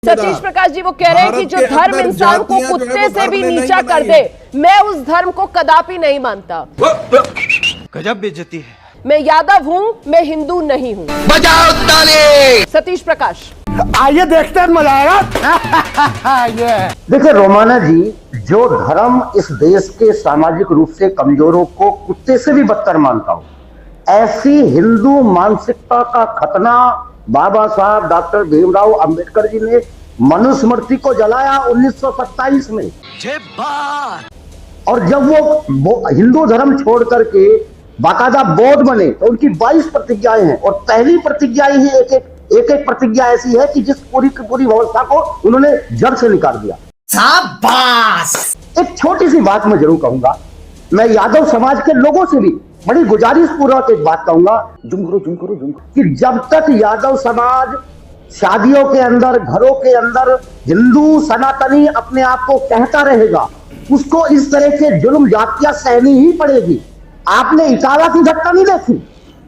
सतीश प्रकाश जी वो कह रहे हैं कि जो धर्म इंसान को कुत्ते से भी नीचा कर दे, मैं उस धर्म को कदापि नहीं मानता। गजब बेइज्जती है। मैं यादव हूँ, मैं हिंदू नहीं हूँ। बजाओ ताली। सतीश प्रकाश, आइए देखते हैं, मजा आएगा। देखिए रोमाना जी, जो धर्म इस देश के सामाजिक रूप से कमजोरों को कुत्ते से भी बदतर मानता हूँ, ऐसी हिंदू मानसिकता का खतना बाबा साहब डॉक्टर भीमराव अंबेडकर जी ने मनुस्मृति को जलाया 1927 में। और जब वो हिंदू धर्म छोड़ करके बाकायदा बौद्ध बने तो उनकी 22 प्रतिज्ञाएं हैं, और पहली प्रतिज्ञा ही एक प्रतिज्ञा ऐसी है कि जिस पूरी की पूरी व्यवस्था को उन्होंने जड़ से निकाल दिया। शाबाश। एक छोटी सी बात मैं जरूर कहूंगा, मैं यादव समाज के लोगों से भी बड़ी गुजारिश पूर्वक एक बात कहूंगा, जुम करो कि जब तक यादव समाज शादियों के अंदर, घरों के अंदर हिंदू सनातनी अपने आप को कहता रहेगा, उसको इस तरह के जुल्म जातियां सहनी ही पड़ेगी। आपने इटावा की घटना नहीं देखी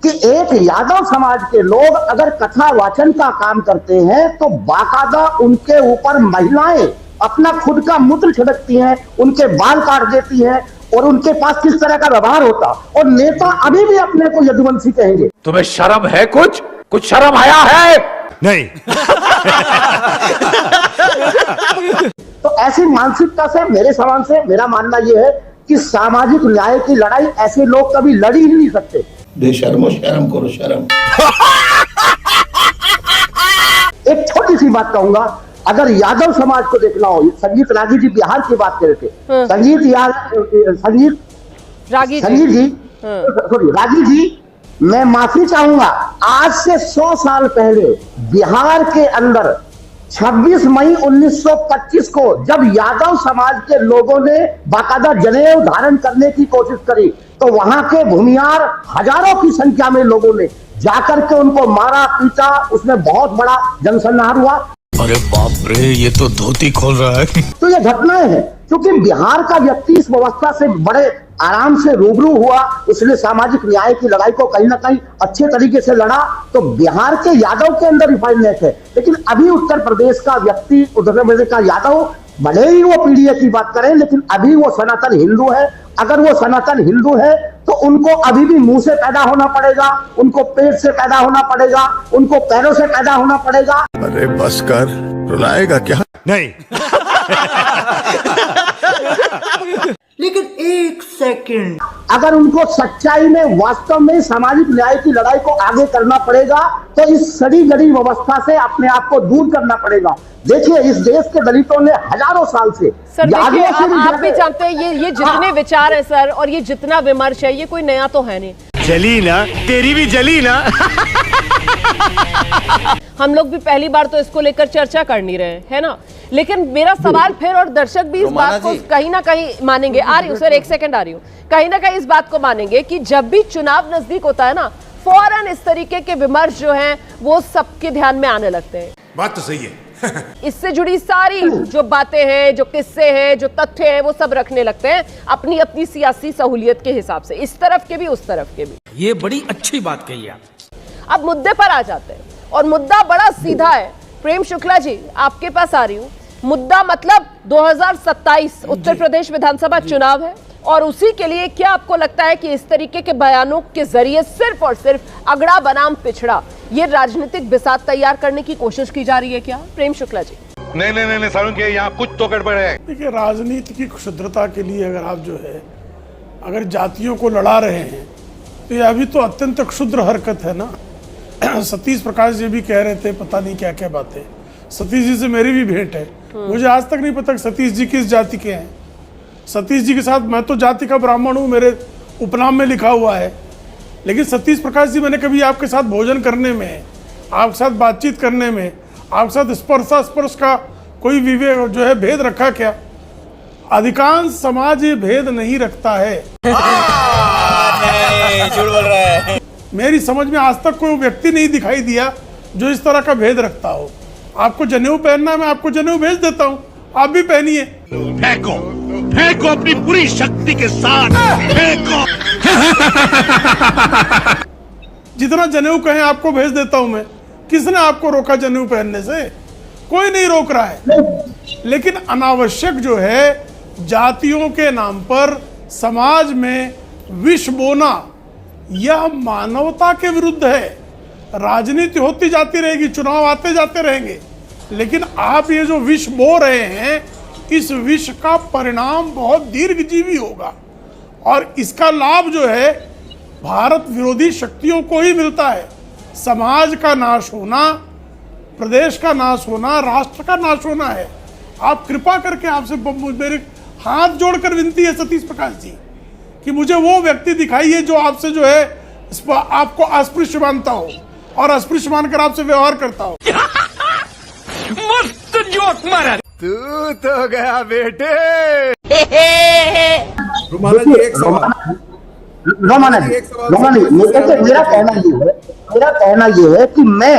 कि एक यादव समाज के लोग अगर कथा वाचन का काम करते हैं तो बाकायदा उनके ऊपर महिलाएं अपना खुद का मूत्र छिड़कती हैं, उनके बाल काट देती हैं, और उनके पास किस तरह का व्यवहार होता। और नेता अभी भी अपने को यदुवंशी कहेंगे। तुम्हें शर्म है? कुछ शर्म आया है? नहीं। तो ऐसी मानसिकता से मेरे समान से मेरा मानना यह है कि सामाजिक न्याय की लड़ाई ऐसे लोग कभी लड़ ही नहीं सकते। बेशर्मो, शर्म करो, शर्म। एक छोटी सी बात कहूंगा, अगर यादव समाज को देखना हो, संगीत रागी जी बिहार की बात कर रहे थे, रागी जी, मैं माफी चाहूंगा, आज से 100 साल पहले बिहार के अंदर 26 मई 1925 को जब यादव समाज के लोगों ने बाकायदा जनेऊ धारण करने की कोशिश करी तो वहां के भूमियार हजारों की संख्या में लोगों ने जाकर के उनको मारा पीटा, उसमें बहुत बड़ा जनसंहार हुआ। अरे बाप रे, ये तो धोती खोल रहा है। तो ये घटनाएं हैं, क्योंकि बिहार का व्यक्ति इस व्यवस्था से बड़े आराम से रूबरू हुआ, उसने सामाजिक न्याय की लड़ाई को कहीं ना कहीं अच्छे तरीके से लड़ा। तो बिहार के यादव के अंदर रिफाइनमेंट है, लेकिन अभी उत्तर प्रदेश का व्यक्ति, उत्तर प्रदेश का यादव, भले ही वो पीढ़ी की बात करें, लेकिन अभी वो सनातन हिंदू है। अगर वो सनातन हिंदू है तो उनको अभी भी मुंह से पैदा होना पड़ेगा, उनको पेट से पैदा होना पड़ेगा, उनको पैरों से पैदा होना पड़ेगा। अरे बस कर, रुलाएगा क्या? नहीं। लेकिन एक सेकंड, अगर उनको सच्चाई में, वास्तव में सामाजिक न्याय की लड़ाई को आगे करना पड़ेगा तो इस सड़ी गड़ी व्यवस्था से अपने आप को दूर करना पड़ेगा। देखिए, इस देश के दलितों ने हजारों साल से, सर देखिए, आप भी जानते हैं ये जितने विचार है सर, और ये जितना विमर्श है, ये कोई नया तो है नहीं। जली ना, तेरी भी जली ना। हम लोग भी पहली बार तो इसको लेकर चर्चा कर नहीं रहे है ना, लेकिन मेरा सवाल फिर, और दर्शक भी इस बात को कहीं ना कहीं मानेंगे, आ रही हूँ सर, एक सेकंड आ रही हूँ, कहीं ना कहीं इस बात को मानेंगे कि जब भी चुनाव नजदीक होता है ना, फौरन इस तरीके के विमर्श जो हैं वो सबके ध्यान में आने लगते हैं। बात तो सही है। इससे जुड़ी सारी जो बातें हैं, जो किस्से हैं, जो तथ्य हैं, वो सब रखने लगते हैं अपनी अपनी सियासी सहूलियत के हिसाब से, इस तरफ के भी उस तरफ के भी। ये बड़ी अच्छी बात कही आप। अब मुद्दे पर आ जाते हैं, और मुद्दा बड़ा सीधा है। प्रेम शुक्ला जी, आपके पास आ रही हूँ। मुद्दा मतलब 2027 उत्तर प्रदेश विधानसभा चुनाव है, और उसी के लिए क्या आपको लगता है कि इस तरीके के बयानों के जरिए सिर्फ और सिर्फ अगड़ा बनाम पिछड़ा, ये राजनीतिक बिसात तैयार करने की कोशिश की जा रही है क्या? प्रेम शुक्ला जी। नहीं सारुण के यहाँ कुछ तो गड़बड़ है। देखिए, राजनीति की क्षुद्रता के लिए अगर आप जो है, अगर जातियों को लड़ा रहे हैं तो ये अभी तो अत्यंत क्षुद्र हरकत है ना। सतीश प्रकाश जी भी कह रहे थे पता नहीं क्या क्या बातें। सतीश जी से मेरी भी भेंट है, मुझे आज तक नहीं पता कि सतीश जी किस जाति के हैं। सतीश जी के साथ, मैं तो जाति का ब्राह्मण हूँ, मेरे उपनाम में लिखा हुआ है, लेकिन सतीश प्रकाश जी, मैंने कभी आपके साथ भोजन करने में, आपके साथ बातचीत करने में, आपके साथ स्पर्श का कोई विवेक जो है भेद रखा क्या? अधिकांश समाज ये भेद नहीं रखता है। झूठ बोल रहा है। मेरी समझ में आज तक कोई व्यक्ति नहीं दिखाई दिया जो इस तरह का भेद रखता हो। आपको जनेऊ पहनना है, मैं आपको जनेऊ भेज देता हूँ, आप भी पहनिए। फेंको अपनी पूरी शक्ति के साथ, फेंको। जितना जनेऊ कहें आपको भेज देता हूं मैं। किसने आपको रोका जनेऊ पहनने से? कोई नहीं रोक रहा है, लेकिन अनावश्यक जो है जातियों के नाम पर समाज में विष बोना, यह मानवता के विरुद्ध है। राजनीति होती जाती रहेगी, चुनाव आते जाते रहेंगे, लेकिन आप ये जो विष बो रहे हैं, इस विष का परिणाम बहुत दीर्घजीवी होगा और इसका लाभ जो है भारत विरोधी शक्तियों को ही मिलता है। समाज का नाश होना, प्रदेश का नाश होना, राष्ट्र का नाश होना है। आप कृपा करके, आपसे मेरे हाथ जोड़कर विनती है सतीश प्रकाश जी कि मुझे वो व्यक्ति दिखाइए जो आपसे जो है आपको अस्पृश्य मानता हो और अस्पृश्य मानकर आपसे व्यवहार करता हो। मस्त जोक मारा तू तो गया बेटे। रोमाना जी, मेरा कहना ये है कि मैं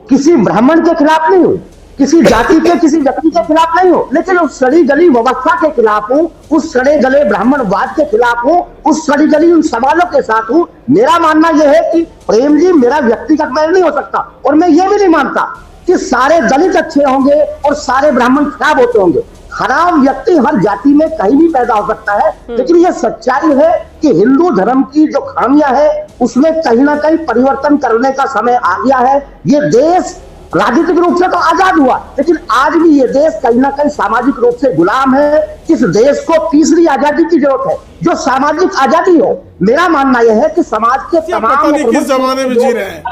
किसी ब्राह्मण के खिलाफ नहीं हूँ, किसी जाति के, किसी व्यक्ति के खिलाफ नहीं हूँ, लेकिन उस सड़ी गली व्यवस्था के खिलाफ हूँ, उस सड़े गले ब्राह्मणवाद के खिलाफ हूँ, उस सड़ी गली उन सवालों के साथ हूँ। मेरा मानना यह है कि प्रेम जी मेरा व्यक्तिगत मैल नहीं हो सकता, और मैं ये भी नहीं मानता कि सारे दलित अच्छे होंगे और सारे ब्राह्मण खराब होते होंगे। खराब व्यक्ति हर जाति में कहीं भी पैदा हो सकता है, लेकिन यह सच्चाई है कि हिंदू धर्म की जो खामियां है उसमें कहीं ना कहीं परिवर्तन करने का समय आ गया है। ये देश राजनीतिक रूप से तो आजाद हुआ, लेकिन आज भी ये देश कहीं ना कहीं सामाजिक रूप से गुलाम है। इस देश को तीसरी आजादी की जरूरत है, जो सामाजिक आजादी हो। मेरा मानना यह है कि समाज के तमाम, किस जमाने में जी रहे हैं।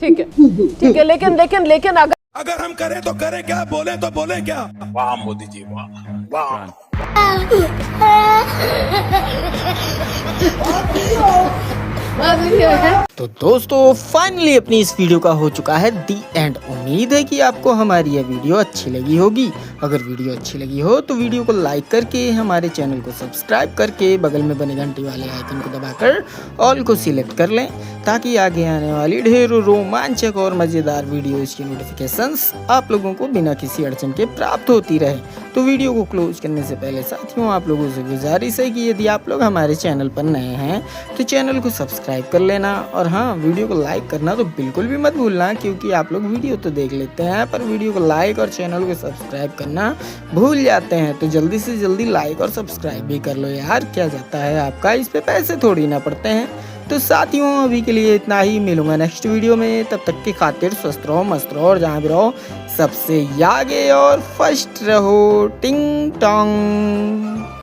ठीक है, ठीक है, लेकिन अगर हम करें तो करें क्या, बोले तो बोले क्या। वाह मोदी जी, वाह वाह। तो दोस्तों फाइनली अपनी इस वीडियो का हो चुका है दी एंड। उम्मीद है कि आपको हमारी यह वीडियो अच्छी लगी होगी। अगर वीडियो अच्छी लगी हो तो वीडियो को लाइक करके, हमारे चैनल को सब्सक्राइब करके, बगल में बने घंटी वाले आइकन को दबाकर ऑल को सिलेक्ट कर लें, ताकि आगे आने वाली ढेरों रोमांचक और मज़ेदार वीडियोज़ की नोटिफिकेशंस आप लोगों को बिना किसी अड़चन के प्राप्त होती रहे। तो वीडियो को क्लोज करने से पहले साथियों, आप लोगों से गुजारिश है कि यदि आप लोग हमारे चैनल पर नए हैं तो चैनल को सब्सक्राइब कर लेना, और हाँ, वीडियो को लाइक करना तो बिल्कुल भी मत भूलना, क्योंकि आप लोग वीडियो तो देख लेते हैं पर वीडियो को लाइक और चैनल को सब्सक्राइब करना भूल जाते हैं। तो जल्दी से जल्दी लाइक और सब्सक्राइब भी कर लो यार, क्या जाता है आपका, इस पे पैसे थोड़ी ना पड़ते हैं। तो साथियों अभी के लिए इतना ही, मिलूंगा नेक्स्ट वीडियो में। तब तक की खातिर स्वस्थ रहो, मस्त रहो, और जहाँ भी रहो सबसे आगे और फर्स्ट रहो। टिंग टोंग।